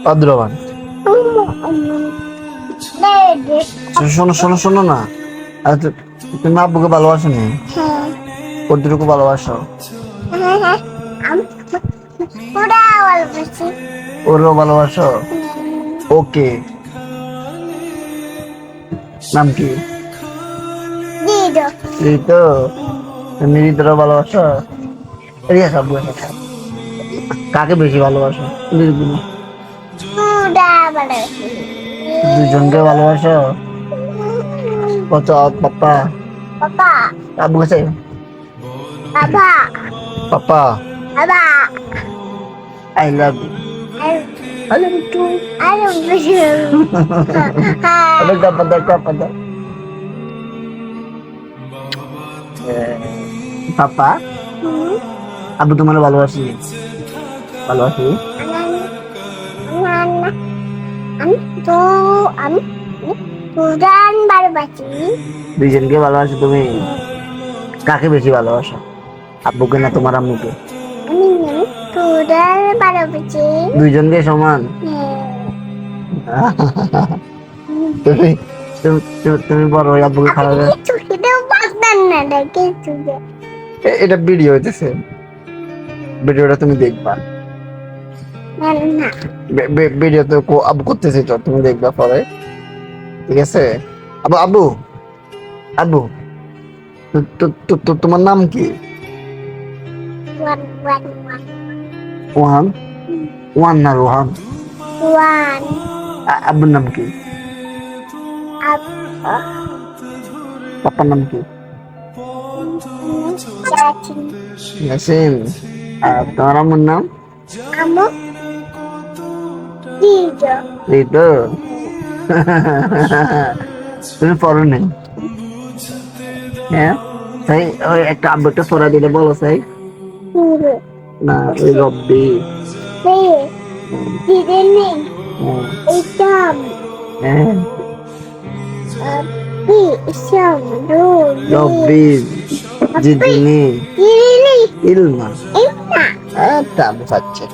ভাদ্রবান। শোনো শোনো শোনো না, আর তুমি আব্বুকে ভালোবাসো নি? কতটুকু ভালোবাসো? ওরও ভালোবাসো? ওকে, নাম কি? এই তো, তুমি হৃদয় ভালোবাসো? রিয়া আব্বু কাকে বেশি ভালোবাসো? দুজনকে ভালোবাসো? কত পাপা আব্বু কাছে পাপা I love you. I love you too. Ada kapan? পাপা আব্বু তোমার ভালোবাসি, ভালোবাসি। দুইজনকে ভালোবাসো তুমি? কাকে বেশি ভালোবাসো, আব্বুকে না তোমার আম্মুকে? দুইজনকে সমান? তুমি তুমি বড় আব্বুকে খারাপ? এটা ভিডিও হইতেছে, ভিডিওটা তুমি দেখবা। ভিডিও তো আব্বু করতেছি, তো তুমি দেখবা পরে, ঠিক আছে? আব্বু আব্বু আব্বু তোমার নাম কি? ওয়ান। ওয়ান না রোহান? আব্বুর নাম কি? পাপার নাম কি? ইয়াসিন। আর তোমার আম্মুর নাম? রিতো। তুমি পড়ো নাই? হ্যাঁ, তাই ওই একটা আব্বুটা পড়া দিলে বলো সাই না, ওই রব্বি। রব্বি জিদিনি ইলমা। তা বুঝাচ্ছে।